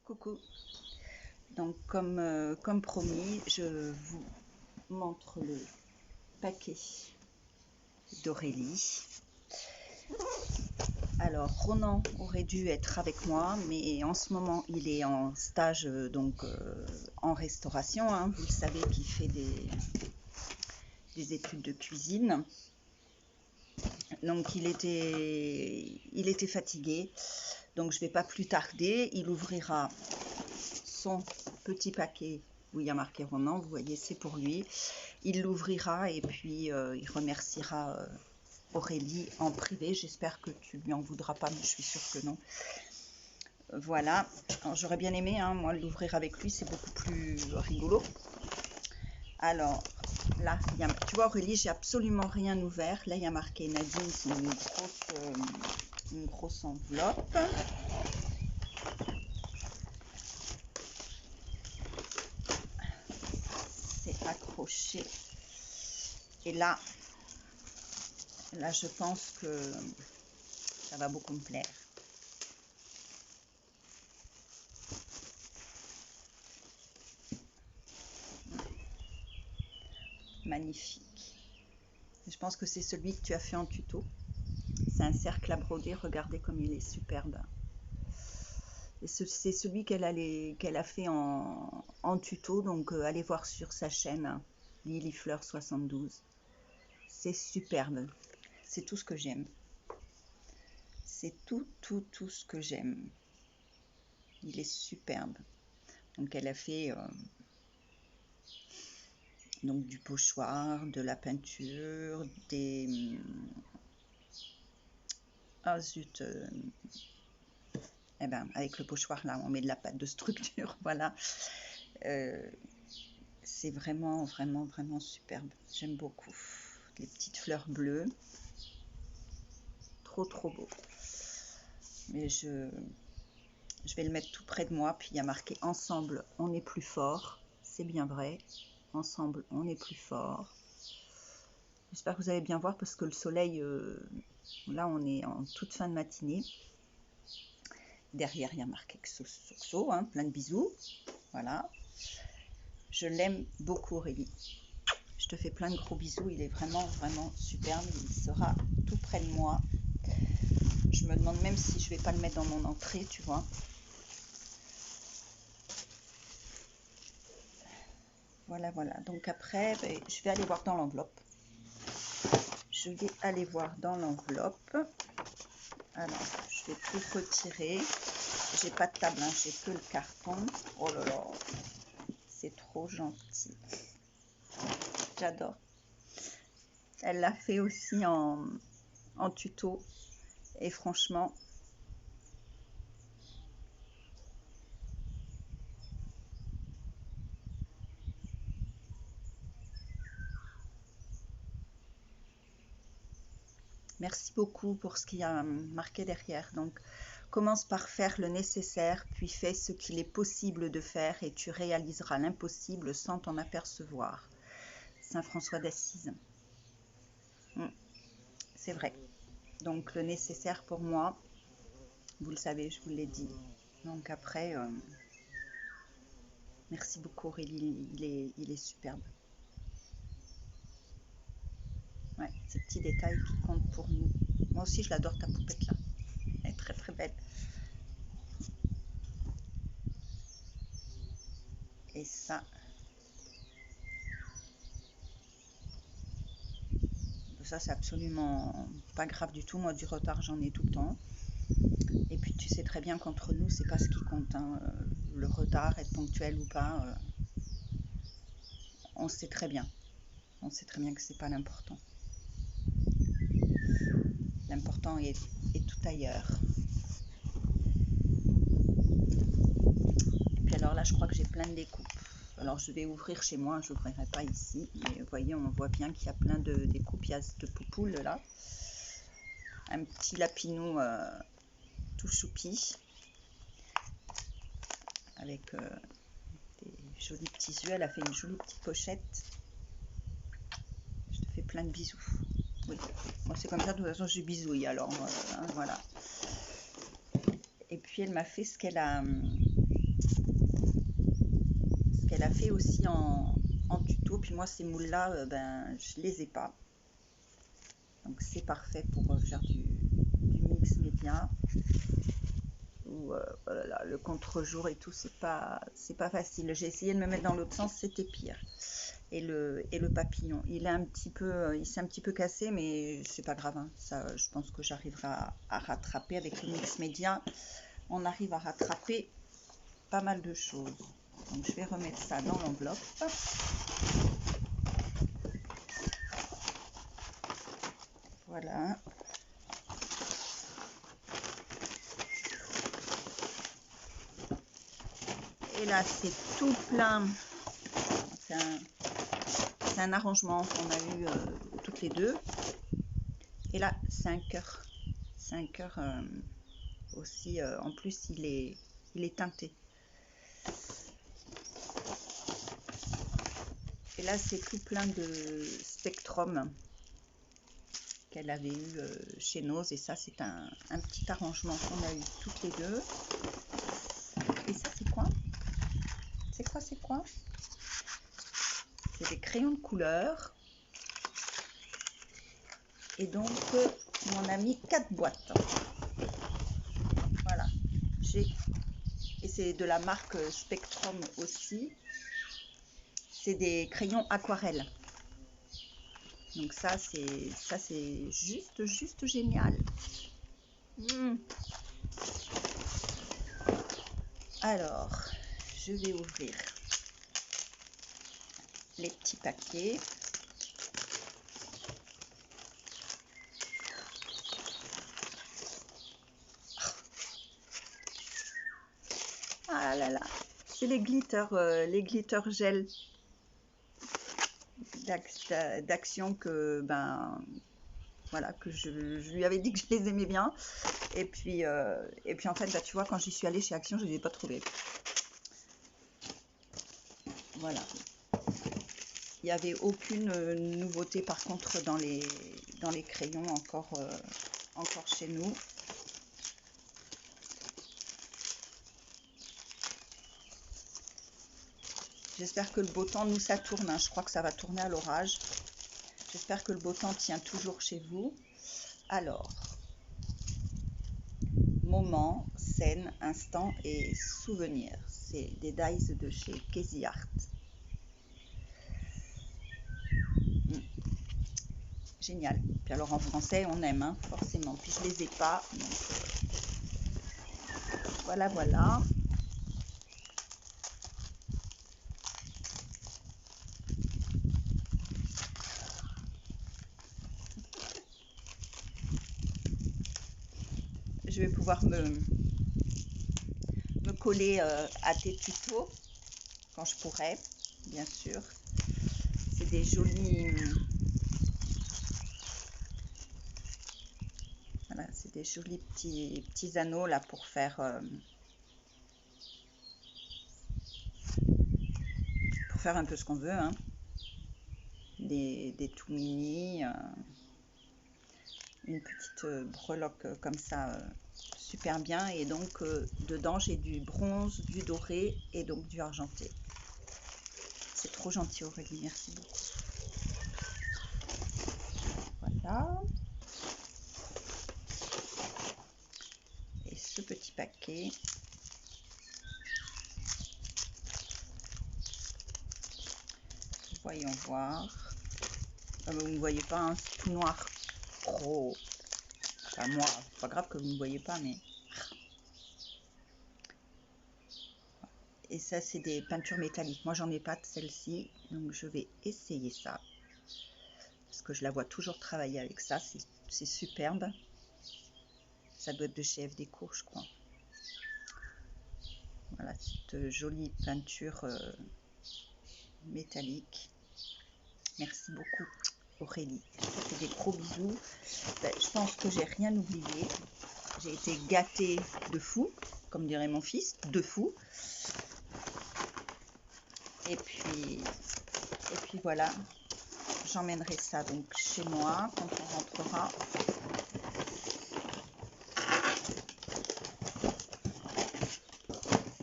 Coucou, donc comme promis, je vous montre le paquet d'Aurélie. Alors Ronan aurait dû être avec moi, mais en ce moment il est en stage, en restauration, hein. Vous le savez qu'il fait des études de cuisine. Donc il était fatigué, donc je ne vais pas plus tarder. Il ouvrira son petit paquet où il y a marqué Ronan, vous voyez, c'est pour lui. Il l'ouvrira et puis il remerciera Aurélie en privé. J'espère que tu lui en voudras pas, mais je suis sûre que non. Voilà, j'aurais bien aimé, hein, moi, l'ouvrir avec lui, c'est beaucoup plus rigolo. Alors, là, tu vois Aurélie, j'ai absolument rien ouvert. Là, il y a marqué Nadine, c'est une grosse enveloppe. C'est accroché. Et là, je pense que ça va beaucoup me plaire. Magnifique. Je pense que c'est celui que tu as fait en tuto. C'est un cercle à broder, regardez comme il est superbe. C'est celui qu'elle a fait en tuto, donc allez voir sur sa chaîne, Lilifleur72. C'est superbe, c'est tout ce que j'aime. C'est tout ce que j'aime. Il est superbe. Donc elle a fait donc du pochoir, de la peinture, des... Ah zut, eh ben, avec le pochoir là, on met de la pâte de structure, voilà. C'est vraiment superbe. J'aime beaucoup. Les petites fleurs bleues. Trop beau. Mais je vais le mettre tout près de moi. Puis il y a marqué ensemble, on est plus fort. C'est bien vrai. Ensemble, on est plus fort. J'espère que vous allez bien voir parce que le soleil, là on est en toute fin de matinée. Derrière, il y a marqué XOXO, hein, plein de bisous. Voilà. Je l'aime beaucoup, Aurélie. Je te fais plein de gros bisous. Il est vraiment superbe. Il sera tout près de moi. Je me demande même si je vais pas le mettre dans mon entrée, tu vois. Voilà. Donc après, je vais aller voir dans l'enveloppe. Alors, je vais tout retirer. J'ai pas de table, hein, j'ai que le carton. Oh là là, c'est trop gentil. J'adore. Elle l'a fait aussi en tuto. Et franchement, merci beaucoup pour ce qu'il y a marqué derrière. Donc, commence par faire le nécessaire, puis fais ce qu'il est possible de faire et tu réaliseras l'impossible sans t'en apercevoir. Saint François d'Assise. C'est vrai. Donc, le nécessaire pour moi, vous le savez, je vous l'ai dit. Donc après, merci beaucoup Aurélie, il est superbe. Ouais, ces petits détails qui comptent pour nous. Moi aussi, je l'adore ta poupette là. Elle est très belle. Et ça, c'est absolument pas grave du tout. Moi, du retard, j'en ai tout le temps. Et puis, tu sais très bien qu'entre nous, c'est pas ce qui compte, hein. Le retard, être ponctuel ou pas, on sait très bien. On sait très bien que c'est pas l'important. L'important est tout ailleurs. Et puis alors là, je crois que j'ai plein de découpes. Alors je vais ouvrir chez moi, je n'ouvrirai pas ici. Mais vous voyez, on voit bien qu'il y a plein de découpes. Il y a de poupoules là. Un petit lapinou tout choupi. Avec des jolis petits yeux. Elle a fait une jolie petite pochette. Je te fais plein de bisous. Oui, moi c'est comme ça, de toute façon je bisouille alors, hein, voilà. Et puis elle m'a fait ce qu'elle a Ce qu'elle a fait aussi en tuto. Puis moi, ces moules-là, ben, je les ai pas. Donc c'est parfait pour faire du mix média. Ou voilà, le contre-jour et tout, c'est pas facile. J'ai essayé de me mettre dans l'autre sens, c'était pire. Et le papillon, il s'est un petit peu cassé, mais c'est pas grave, hein. Ça, je pense que j'arriverai à rattraper avec le mix média. On arrive à rattraper pas mal de choses. Donc je vais remettre ça dans l'enveloppe. Voilà. Et là, c'est tout plein. C'est un arrangement qu'on a eu toutes les deux. Et là, c'est un cœur. C'est un cœur aussi. En plus, il est teinté. Et là, c'est tout plein de spectrum qu'elle avait eu chez Nose. Et ça, c'est un petit arrangement qu'on a eu toutes les deux. Et ça, c'est quoi? C'est quoi? C'est des crayons de couleur. Et donc, on a mis 4 boîtes. Voilà. Et c'est de la marque Spectrum aussi. C'est des crayons aquarelle. Donc ça, c'est juste génial. Alors, je vais ouvrir les petits paquets. Ah là là, c'est les glitter gel d'Action que voilà, que je lui avais dit que je les aimais bien. Et puis en fait, bah, tu vois, quand j'y suis allée chez Action, je ne les ai pas trouvés. Voilà. Il n'y avait aucune nouveauté par contre dans les crayons encore chez nous. J'espère que le beau temps, nous ça tourne, hein. Je crois que ça va tourner à l'orage. J'espère que le beau temps tient toujours chez vous. Alors, moment, scène, instant et souvenir. C'est des dies de chez Casey Art. Génial. Puis alors en français, on aime, hein, forcément. Puis je les ai pas. Donc, voilà, voilà. Je vais pouvoir me coller à tes tutos quand je pourrai, bien sûr. C'est des jolis... Voilà, c'est des jolis petits anneaux là pour faire un peu ce qu'on veut, hein. Des tout mini, une petite breloque comme ça, super bien. Et donc dedans j'ai du bronze, du doré et donc du argenté. C'est trop gentil Aurélie, merci beaucoup. Voilà. Et ce petit paquet. Voyons voir. Ah, vous ne voyez pas, hein, c'est tout noir. Oh. Enfin, moi, c'est pas grave que vous ne voyez pas, mais... Et ça, c'est des peintures métalliques. Moi, j'en ai pas de celle-ci, donc je vais essayer ça. Parce que je la vois toujours travailler avec ça, c'est superbe. Ça doit être de chez FD Court, je crois. Voilà, cette jolie peinture métallique. Merci beaucoup Aurélie. Je te fais des gros bisous. Ben, je pense que j'ai rien oublié. J'ai été gâtée de fou, comme dirait mon fils, de fou. Et puis voilà, j'emmènerai ça donc chez moi quand on rentrera.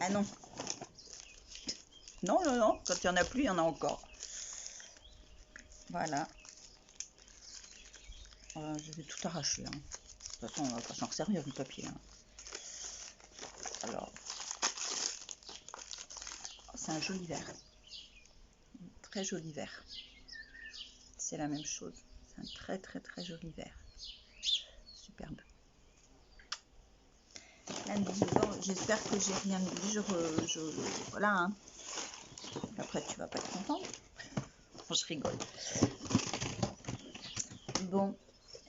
Ah non, Non, non, non, quand il n'y en a plus, il y en a encore. Voilà. Je vais tout arracher. Hein. De toute façon, on va pas s'en servir du papier. Hein. Alors, c'est un joli vert. Très joli vert. C'est la même chose. C'est un très très très joli vert. Superbe. Plein de billes dedans. J'espère que j'ai rien dit. Voilà. Hein. Après, tu vas pas être contente. Je rigole. Bon,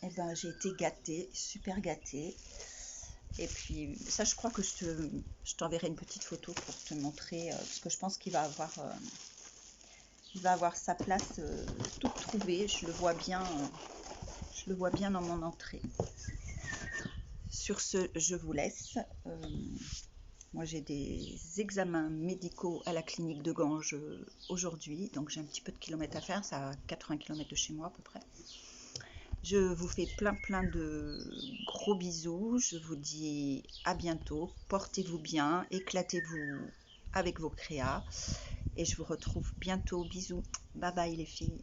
eh ben, j'ai été gâtée, super gâtée. Et puis, ça, je crois que je t'enverrai une petite photo pour te montrer, parce que je pense qu'il va avoir sa place toute trouvée. Je le vois bien dans mon entrée. Sur ce, je vous laisse. Moi, j'ai des examens médicaux à la clinique de Ganges aujourd'hui, donc j'ai un petit peu de kilomètres à faire, ça à 80 km de chez moi à peu près. Je vous fais plein de gros bisous, je vous dis à bientôt, portez-vous bien, éclatez-vous avec vos créas, et je vous retrouve bientôt, bisous, bye bye les filles.